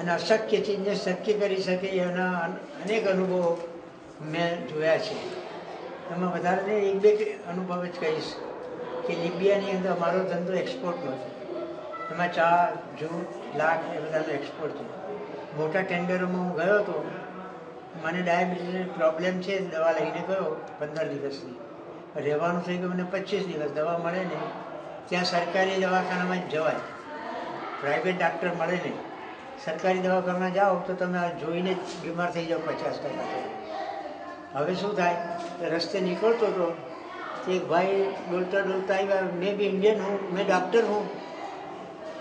અને અશક્ય ચીજને શક્ય કરી શકે એના અનેક અનુભવો મેં જોયા છે. એમાં વધારે એક બે અનુભવ જ કહીશ કે લિબિયાની અંદર અમારો ધંધો એક્સપોર્ટનો છે. એમાં ચા, જૂટ, લાખ એ બધાનો એક્સપોર્ટ છે. મોટા ટેન્ડરોમાં હું ગયો હતો. મને ડાયાબિટીસનો પ્રોબ્લેમ છે, દવા લઈને ગયો 15 દિવસની. રહેવાનું થઈ ગયું મને 25 દિવસ, દવા મળે નહીં. ત્યાં સરકારી દવાખાનામાં જ જવાય, પ્રાઇવેટ ડાક્ટર મળે નહીં. સરકારી દવાખાનામાં જાઓ તો તમે જોઈને જ બીમાર થઈ જાઓ 50%. હવે શું થાય, રસ્તે નીકળતો હતો તો એક ભાઈ ડોલતા ડોલતા આવ્યા. મેં બી ઇન્ડિયન હું, મેં ડૉક્ટર હું.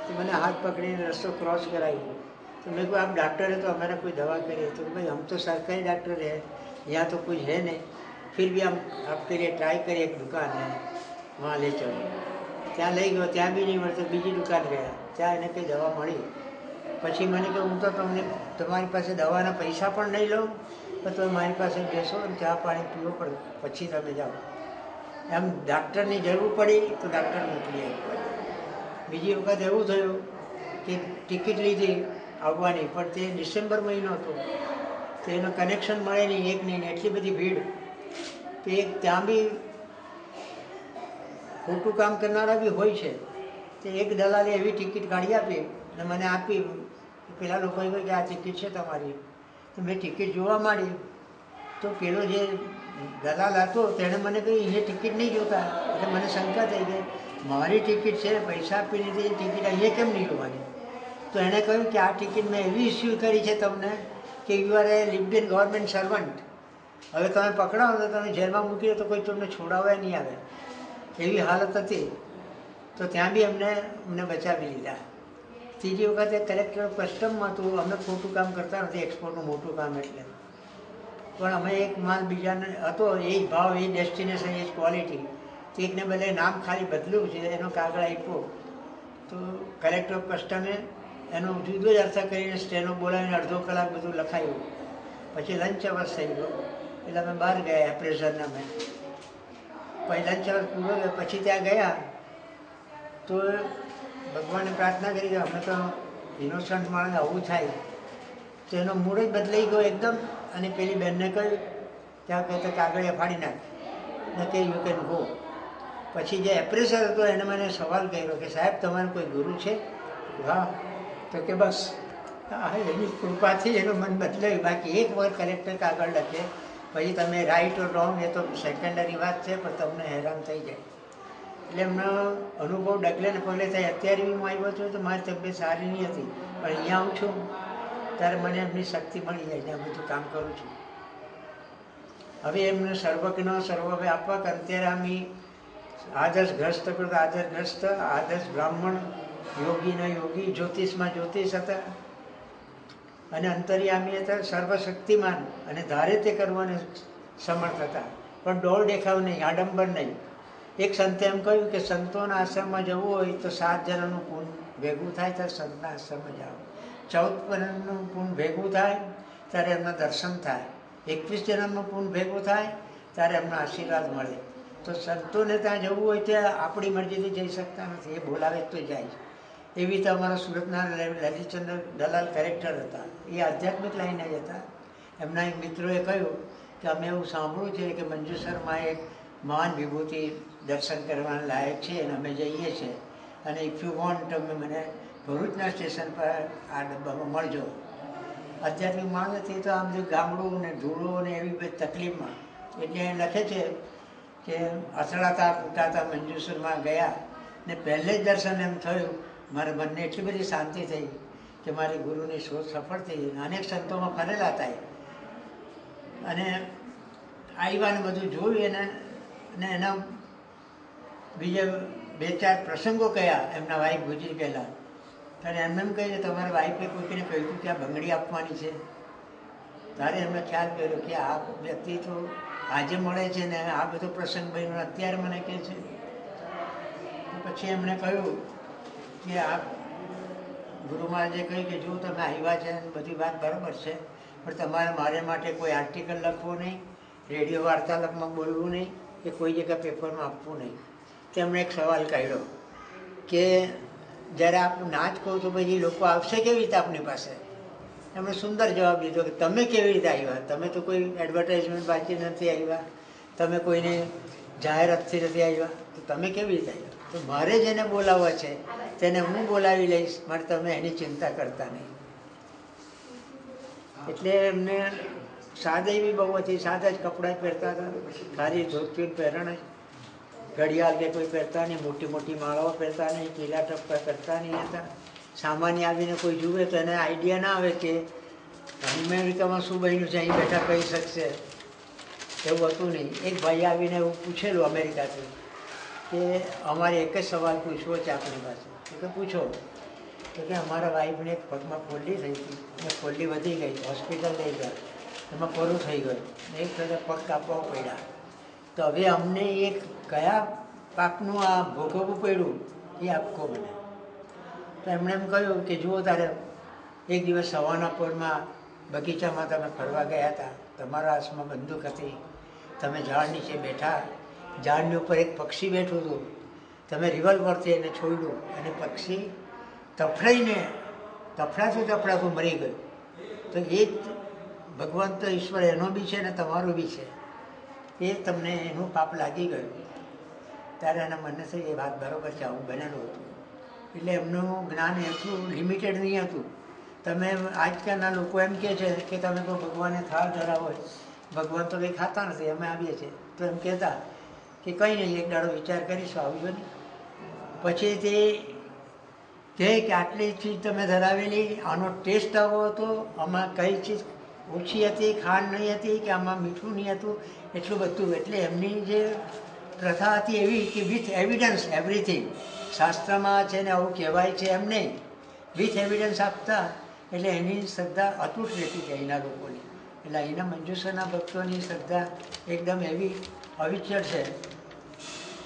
તો મને હાથ પકડીને રસ્તો ક્રોસ કરાવી. तो मेरे को आप डॉक्टर है तो हमारा कोई दवा करिए. तो भाई हम तो सरकारी डॉक्टर है, यहाँ तो कुछ है नहीं, फिर भी हम आपके लिए ट्राई करिए. एक दुकान है वहाँ ले चलो. ત્યાં લઈ ગયો, ત્યાં બી નહીં મળતો. બીજી દુકાન ગયા, ત્યાં એને કંઈ દવા મળી. પછી મને કહ્યું હું તો તમને તમારી પાસે દવાના પૈસા પણ નહીં લઉં, પણ તમે મારી પાસે બેસો અને ચા પાણી પીવો પડે પછી તમે જાઓ. એમ ડાક્ટરની જરૂર પડી તો ડાક્ટર મોકલી આવ્યો. બીજી વખત એવું થયું કે ટિકિટ લીધી આવવાની, પણ તે ડિસેમ્બર મહિનો હતો, તો એનો કનેક્શન મળે નહીં, એક નહીં, એટલી બધી ભીડ. તો એક ત્યાં બી ખોટું કામ કરનારા બી હોય છે. તો એક દલાલે એવી ટિકિટ કાઢી આપી અને મને આપી. પેલા લોકોએ કહ્યું કે આ ટિકિટ છે તમારી. તો મેં ટિકિટ જોવા માંડી તો પેલો જે દલાલ હતો તેણે મને કહ્યું એ ટિકિટ નહીં જોતા. એટલે મને શંકા થઈ ગઈ, મારી ટિકિટ છે, પૈસા આપી દીધી, ટિકિટ અહીંયા કેમ નહીં જોવાની? તો એણે કહ્યું કે આ ટિકિટ મેં એવી ઇસ્યુ કરી છે તમને કે you are a Libyan government servant. હવે તમે પકડાવો તો તમે જેલમાં મૂકી દો તો કોઈ તમને છોડાવવા નહીં આવે, એવી હાલત હતી. તો ત્યાં બી અમને બચાવી લીધા. ત્રીજી વખતે કલેક્ટર ઓફ કસ્ટમમાં હતું. અમે ખોટું કામ કરતા નથી, એક્સપોર્ટનું મોટું કામ એટલે. પણ અમે એક માલ બીજાને હતો, એ જ ભાવ, એ ડેસ્ટિનેશન, એ જ ક્વોલિટી. તો એકને બદલે નામ ખાલી બદલ્યું છે, એનો કાગળ આપ્યો. તો કલેક્ટર ઓફ કસ્ટમે એનો જુદો જ અર્થ કરીને સ્ટેનો બોલાવીને અડધો કલાક બધું લખાયું. પછી લંચ અવર્સ થઈ ગયો એટલે અમે બહાર ગયા એપ્રેઝરના. મેં પછી લંચ અવર્સ પૂરો ગયો પછી ત્યાં ગયા તો ભગવાનને પ્રાર્થના કરી કે અમે તો ઇનોસન્ટ માણસ આવું થાય. તો એનો મૂડ જ બદલાઈ ગયો એકદમ. અને પેલી બહેનને કહ્યું ત્યાં કહેતા કાગળિયા ફાડી નાખ ને કે યુ કેન ગો. પછી જે એપ્રેસર હતો એને મને સવાલ કર્યો કે સાહેબ તમારે કોઈ ગુરુ છે? હા. તો કે બસ એની કૃપાથી એનું મન બદલાયું. બાકી એક વખત કલેક્ટર કાગળ લખે પછી તમે રાઈટ ઓર રોંગ એ તો સેકન્ડરી વાત છે, પણ તમને હેરાન થઈ જાય. એટલે એમનો અનુભવ ડગલે ને પગલે થાય. અત્યારે હું આવ્યો છું તો મારી તબિયત સારી નહીં હતી, પણ અહીંયા આવું છું ત્યારે મને એમની શક્તિ મળી જાય ને આ બધું કામ કરું છું. હવે એમને સર્વજ્ઞ સર્વવ્યાપક અંતર્યામી આદર્શગ્રસ્ત કૃત આદર્શગ્રસ્ત આદર્શ બ્રાહ્મણ યોગી ન યોગી જ્યોતિષમાં જ્યોતિષ હતા અને અંતર્યામી હતા સર્વશક્તિમાન અને ધારે તે કરવાને સમર્થ હતા. પણ ડોળ દેખાવ નહીં, આડંબર નહીં. એક સંતે એમ કહ્યું કે સંતોના આશ્રમમાં જવું હોય તો 7 જણાનું પૂન ભેગું થાય ત્યારે સંતના આશ્રમમાં જાઓ. 14 જણાનું પૂન ભેગું થાય ત્યારે એમના દર્શન થાય. 21 જણાનું પૂન ભેગું થાય ત્યારે એમના આશીર્વાદ મળે. તો સંતોને ત્યાં જવું હોય ત્યાં આપણી મરજીથી જઈ શકતા નથી, એ બોલાવે તો જાય. એવી તો અમારા સુરતના લલિતચંદ્ર દલાલ કલેક્ટર હતા, એ આધ્યાત્મિક લાઈને જ હતા. એમના એક મિત્રોએ કહ્યું કે અમે એવું સાંભળ્યું છે કે મંજુસરમાં એક મહાન વિભૂતિ દર્શન કરવાના લાયક છે અને અમે જઈએ છીએ, અને ઇફ યુ વોન્ટ તમે મને ભરૂચના સ્ટેશન પર આ ડબ્બામાં મળજો. આધ્યાત્મિક માણસ હતી તો આમ બધું ગામડું ને ધૂળો ને એવી બધી તકલીફમાં. એટલે એ લખે છે કે અથડાતા ફૂટાતા મંજુસરમાં ગયા ને પહેલે જ દર્શન એમ થયું, મારા મનને એટલી બધી શાંતિ થઈ કે મારી ગુરુની શોધ સફળ થઈ. અનેક સંતોમાં ફરેલા હતા અને આવ્યાને બધું જોયું અને એના બીજા 2-4 પ્રસંગો કયા એમના વાઈફ ગુજરી ગયેલા. ત્યારે એમને એમ કહે છે તમારા વાઈફે કોઈકને કહ્યું કે આ બંગડી આપવાની છે. ત્યારે એમને ખ્યાલ કર્યો કે આ વ્યક્તિ તો આજે મળે છે ને આ બધો પ્રસંગ બન્યો અત્યારે મને કહે છે. પછી એમણે કહ્યું કે આ ગુરુ મહારાજે કહ્યું કે જો તમે આવ્યા છે બધી વાત બરાબર છે, પણ તમારે મારે માટે કોઈ આર્ટિકલ લખવો નહીં, રેડિયો વાર્તાલાપમાં બોલવું નહીં કે કોઈ જગ્યા પેપરમાં આપવું નહીં. તેમણે એક સવાલ કાઢ્યો કે જ્યારે આપ ના જ કહો તો પછી લોકો આવશે કેવી રીતે આપની પાસે? એમણે સુંદર જવાબ દીધો કે તમે કેવી રીતે આવ્યા? તમે તો કોઈ એડવર્ટાઇઝમેન્ટ વાંચી નથી આવ્યા, તમે કોઈને જાહેરાતથી નથી આવ્યા, તો તમે કેવી રીતે આવ્યા? તો મારે જેને બોલાવવા છે તેને હું બોલાવી લઈશ, મારે તમે એની ચિંતા કરતા નહીં. એટલે એમને સાદી બી બહુ હતી, સાદા જ કપડાં પહેરતા હતા, સારી ધોતી પહેરણ જ, ઘડિયાળ કે કોઈ પહેરતા નહીં, મોટી મોટી માળાઓ પહેરતા નહીં, પીલા ટપકા કરતા નહીં હતા. સામાન્ય આવીને કોઈ જુએ તો એને આઈડિયા ના આવે કે અમેરિકામાં શું બન્યું છે, અહીં બેઠા કહી શકશે, એવું હતું નહીં. એક ભાઈ આવીને એવું પૂછેલું અમેરિકાથી કે અમારે એક જ સવાલ પૂછવો છે આપણી પાસે. કે પૂછો. તો કે અમારા વાઈફને એક પગમાં ફોલ્લી થઈ હતી, અને ફોલ્લી વધી ગઈ, હોસ્પિટલ લઈ ગયા, એમાં પૂરું થઈ ગયું, એક સાથે પગ કાપવા પડ્યા. તો હવે અમને એક કયા પાકનું આ ભોગવવું પડ્યું એ આપકો મને. તો એમણે એમ કહ્યું કે જુઓ, તારે એક દિવસ સવારના પોરમાં બગીચામાં તમે ફરવા ગયા હતા, તમારા હાથમાં બંદૂક હતી, તમે ઝાડ નીચે બેઠા, ઝાડની ઉપર એક પક્ષી બેઠું હતું, તમે રિવોલ્વરથી એને છોડ્યું અને પક્ષી તફડાતું મરી ગયું. તો એ જ ભગવાન તો ઈશ્વર એનો બી છે ને તમારો બી છે, એ તમને એનું પાપ લાગી ગયું. ત્યારે એના મને થઈ એ વાત બરાબર છે, આવું બનેલું હતું. એટલે એમનું જ્ઞાન એટલું લિમિટેડ નહીં હતું. તમે આજકાલના લોકો એમ કહે છે કે તમે કોઈ ભગવાનને થાળ ધરાવો, ભગવાન તો કંઈ ખાતા નથી, અમે આવીએ છીએ, તો એમ કહેતા કે કંઈ નહીં, એક દાડો વિચાર કરીશું, આવજો ને. પછી તે કહે કે આટલી ચીજ તમે ધરાવેલી, આનો ટેસ્ટ આવો હતો, આમાં કઈ ચીજ ઓછી હતી, ખાંડ નહીં હતી, કે આમાં મીઠું નહીં હતું, એટલું બધું. એટલે એમની જે પ્રથા હતી એવી કે વિથ એવિડન્સ એવરીથિંગ, શાસ્ત્રમાં છે ને આવું કહેવાય છે એમ નહીં, વિથ એવિડન્સ આપતા. એટલે એની શ્રદ્ધા અતૂટ રહેતી હતી અહીંના લોકોની. એટલે અહીંના મંજુસરના ભક્તોની શ્રદ્ધા એકદમ એવી અવિચળ છે.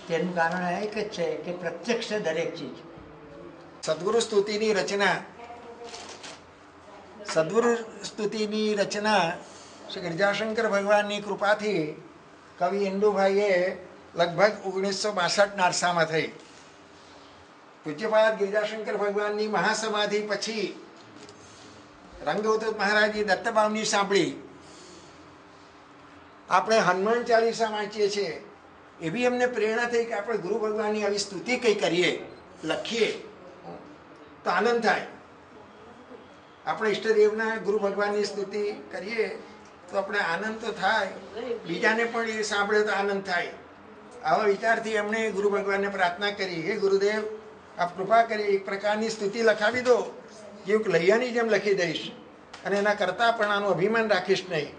તેનું કારણ એક જ છે કે પ્રત્યક્ષ દરેક ચીજ. સદગુરુ સ્તુતિની રચના, સદગુરુ સ્તુતિની રચના શ્રી ગિરજાશંકર ભગવાનની કૃપાથી કવિ ઇન્દુભાઈએ લગભગ 1962ના અરસામાં થઈ. પૂજ્યપાદ ગિરજાશંકર ભગવાનની મહાસમાધિ પછી રંગઅવધૂત મહારાજે દત્તબાવની સાંભળી. આપણે હનુમાન ચાલીસા વાંચીએ છીએ, એવી એમને પ્રેરણા થઈ કે આપણે ગુરુ ભગવાનની આવી સ્તુતિ કંઈ કરીએ, લખીએ તો આનંદ થાય. આપણે ઈષ્ટદેવના ગુરુ ભગવાનની સ્તુતિ કરીએ તો આપણે આનંદ તો થાય, બીજાને પણ એ સાંભળે તો આનંદ થાય. આવા વિચારથી એમણે ગુરુ ભગવાનને પ્રાર્થના કરી, હે ગુરુદેવ, આપ કૃપા કરી એક પ્રકારની સ્તુતિ લખાવી દો, જેવું લૈયાની જેમ લખી દઈશ, અને એના કરતાં પણ આનું અભિમાન રાખીશ નહીં.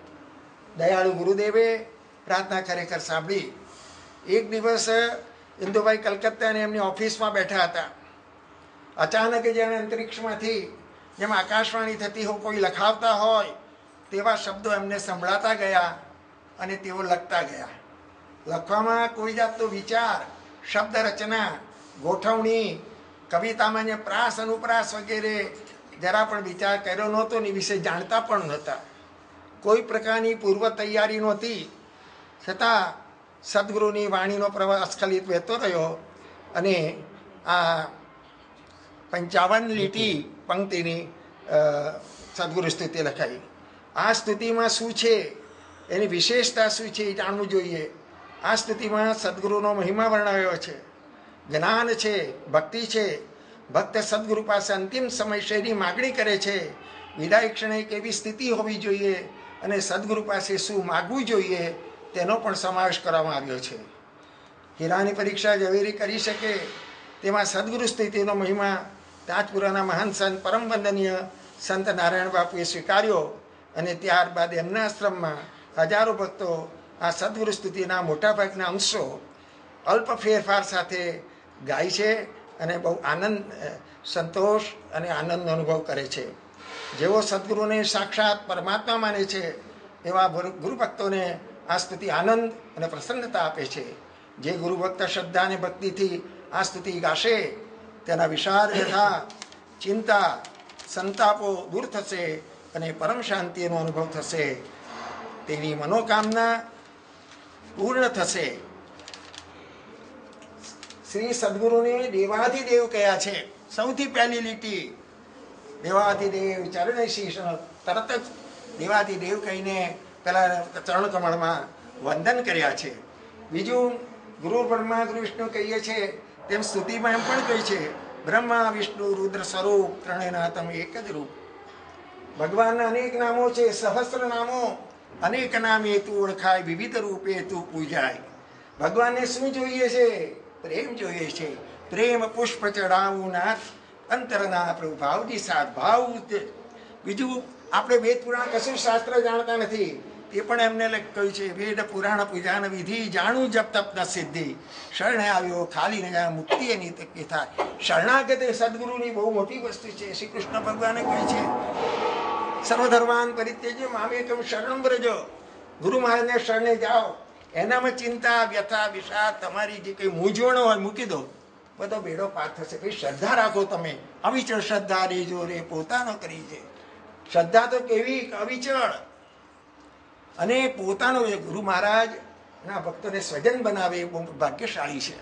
દયાળુ ગુરુદેવે પ્રાર્થના ખરેખર સાંભળી. એક દિવસ ઇન્દુભાઈ કલકત્તાને એમની ઓફિસમાં બેઠા હતા. અચાનક જાણે અંતરિક્ષમાંથી જેમ આકાશવાણી થતી હોય, કોઈ લખાવતા હોય તેવા શબ્દો એમને સંભળાતા ગયા અને તેઓ લખતા ગયા. લખવામાં કોઈ જાતનો વિચાર, શબ્દ રચના, ગોઠવણી, કવિતામાં જે પ્રાસ અનુપ્રાસ વગેરે જરા પણ વિચાર કર્યો નહોતો ને વિશે જાણતા પણ નહોતા. કોઈ પ્રકારની પૂર્વ તૈયારી નહોતી. છતાં સદગુરુની વાણીનો પ્રવાહ અસ્ખલિત વહેતો રહ્યો અને આ 55 લીટી પંક્તિની સદગુરુ સ્તુતિ લખાઈ. આ સ્તુતિમાં શું છે, એની વિશેષતા શું છે એ જાણવું જોઈએ. આ સ્તુતિમાં સદગુરુનો મહિમા વર્ણવ્યો છે, જ્ઞાન છે, ભક્તિ છે. ભક્ત સદગુરુ પાસે અંતિમ સમય શેરી માગણી કરે છે. વિદાય ક્ષણે કેવી સ્થિતિ હોવી જોઈએ અને સદગુરુ પાસે શું માગવું જોઈએ તેનો પણ સમાવેશ કરવામાં આવ્યો છે. હીરાની પરીક્ષા ઝવેરી કરી શકે તેમાં સદગુરુ સ્થિતિનો મહિમા તાજપુરાના મહાન સંત પરમ વંદનીય સંત નારાયણ બાપુએ સ્વીકાર્યો અને ત્યારબાદ એમના આશ્રમમાં હજારો ભક્તો આ સદગુરુ સ્તુતિના મોટાભાગના અંશો અલ્પ ફેરફાર સાથે ગાય છે અને બહુ આનંદ, સંતોષ અને આનંદનો અનુભવ કરે છે. જેઓ સદગુરુને સાક્ષાત પરમાત્મા માને છે એવા ગુરુભક્તોને આ સ્તુતિ આનંદ અને પ્રસન્નતા આપે છે. જે ગુરુભક્ત શ્રદ્ધા અને ભક્તિથી આ સ્તુતિ ગાશે તેના વિશાળ વ્યથા, ચિંતા, સંતાપો દૂર થશે અને પરમ શાંતિનો અનુભવ થશે. તેની મનોકામના પૂર્ણ થશે. શ્રી સદગુરુને દેવાધિદેવ કયા છે. સૌથી પહેલી લીટી દેવાધિદેવ ચરણે શીશ, તરત જ દેવાધિદેવ કહીને પેલા ચરણ કમળમાં વંદન કર્યા છે. બીજું ગુરુ બ્રહ્મા ગુરુ વિષ્ણુ કહીએ છીએ તેમ સ્તુતિમાં એમ પણ કહી છે બ્રહ્મા વિષ્ણુ રુદ્ર સ્વરૂપ ત્રણેના તમે એક જ રૂપ. ભગવાનના અનેક નામો છે, સહસ્ત્ર નામો, અનેક નામે તું ઓળખાય, વિવિધ રૂપે તું પૂજાય. ભગવાનને શું જોઈએ છે? પ્રેમ જોઈએ છે. પ્રેમ પુષ્પ ચડાવું નાથ અંતરના પ્રભુ ભાવજી સાથ ભાવ. બીજું આપણે વેદ પુરાણ કશું શાસ્ત્ર જાણતા નથી, એ પણ એમને કહ્યું છે વેદ પુરાણ પૂજાન વિધિ જાણું જપ તપ ન સિદ્ધિ. શરણે આવ્યો ખાલી ન મુક્તિ એની તકે થાય. શરણાગત સદગુરુની બહુ મોટી વસ્તુ છે. શ્રી કૃષ્ણ ભગવાને કહ્યું છે સર્વધર્માન પરિત્યજ્ય મામેકમ શરણં વ્રજો. ગુરુ મહારાજને શરણે જાઓ, એનામાં ચિંતા વ્યથા વિષાદ તમારી જે કંઈ મૂંઝવણો હોય મૂકી દો, બધો બેડો પાર થશે. ભાઈ શ્રદ્ધા રાખો, તમે અવિચળ શ્રદ્ધા રેજો રે પોતાનો કરી છે. શ્રદ્ધા તો કેવી અવિચળ, અને પોતાનો ગુરુ મહારાજના ભક્તોને સ્વજન બનાવે એ બહુ ભાગ્યશાળી છે.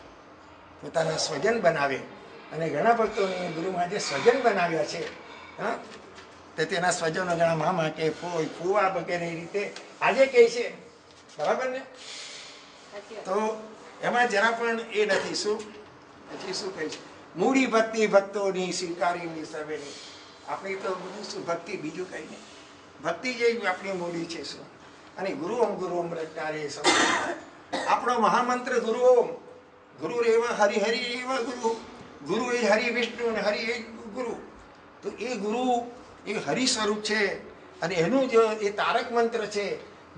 પોતાના સ્વજન બનાવે, અને ઘણા ભક્તોને ગુરુ મહારાજે સ્વજન બનાવ્યા છે. હા, તો તેના સ્વજનો ઘણા મામા કે ફોઈ ફુવા વગેરે રીતે આજે કહે છે, બરાબર ને? તો એમાં જરા પણ એ નથી. શું પછી શું કહે છે? મૂડી ભક્તિ ભક્તોની સ્વીકારી સવેની. આપણી તો બધું શું ભક્તિ, બીજું કઈ નહીં. ભક્તિ જે આપણી મૂડી છે શું. અને ગુરુ ઓમ રટારે આપણો મહામંત્ર ગુરુ ઓમ. ગુરુ રેવ હરિહરિ એવ ગુરુ. ગુરુ એ હરિ વિષ્ણુ અને હરિ એ ગુરુ. તો એ ગુરુ એ હરિ સ્વરૂપ છે, અને એનું જે એ તારક મંત્ર છે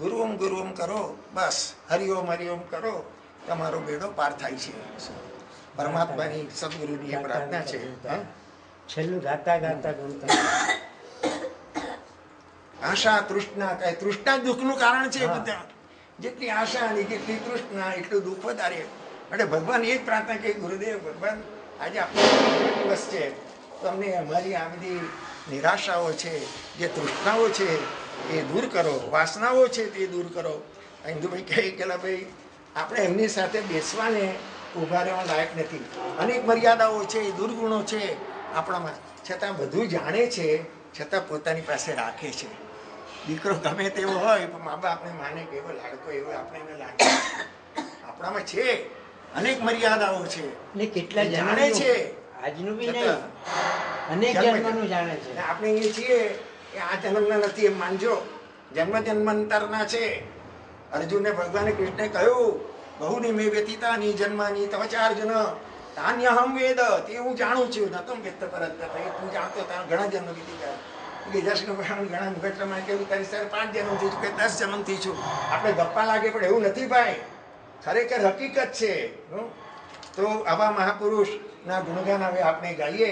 ગુરુ ઓમ કરો, બસ હરિઓમ કરો, તમારો બેડો પાર થાય છે. પરમાત્માની સદગુરુની એ પ્રાર્થના છે. છેલ્લું ગાતા ગાતા ગણતા આશા તૃષ્ણા કહે. તૃષ્ણા દુઃખનું કારણ છે. બધા જેટલી આશા અને જેટલી તૃષ્ણા એટલું દુઃખ વધારે. એટલે ભગવાન એ જ પ્રાર્થના કે ગુરુદેવ ભગવાન આજે આપણો દિવસ છે, તો અમને અમારી આ બધી નિરાશાઓ છે, જે તૃષ્ણાઓ છે એ દૂર કરો, વાસનાઓ છે તે દૂર કરો. હિન્દુભાઈ કહે કે ભાઈ આપણે એમની સાથે બેસવાને ઉભા રહેવા લાયક નથી. અનેક મર્યાદાઓ છે, દુર્ગુણો છે આપણામાં, છતાં બધું જાણે છે, છતાં પોતાની પાસે રાખે છે. દીકરો ગમે તેવો હોય પણ મા બાપને માને કે એવો લાડકો એવો આપણે એને લાગે. આપણામાં છે અનેક મર્યાદાઓ છે, કેટલા જાણે છે. આજનું બી નહીં, અનેક જન્મનું જાણે છે. આપણે એ છીએ કે આ જન્મના નથી એમ માનજો, જન્મ જન્માંતરના છે. અર્જુનને ભગવાને કૃષ્ણે કહ્યું બહુની મેં વ્યતીતાની જન્માની તવ ચાર્જુન તાન્યહમ વેદ. તે હું જાણું છું, નતમ વ્યક્ત પરત. તું જાણતો તારા ઘણા જન્મ વીતી ગયા. ઘણા મુગટમાં કેવું તારી સાથે 5 જન્મથી છું કે 10 જન્મથી છું. આપણે ગપ્પા લાગે પણ એવું નથી ભાઈ, ખરેખર હકીકત છે. તો આવા મહાપુરુષના ગુણગાન હવે આપણે ગાઈએ.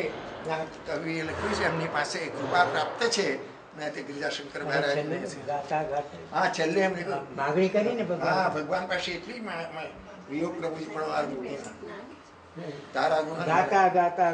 કવિએ લખ્યું છે એમની પાસે કૃપા પ્રાપ્ત છે. ગિરિજાશંકર મહારાજ હા છેલ્લે એમને માગણી કરીને ભગવાન પાસે એટલી વિયોગ પ્રભુ પણ તારા ગુણ ગાતા ગાતા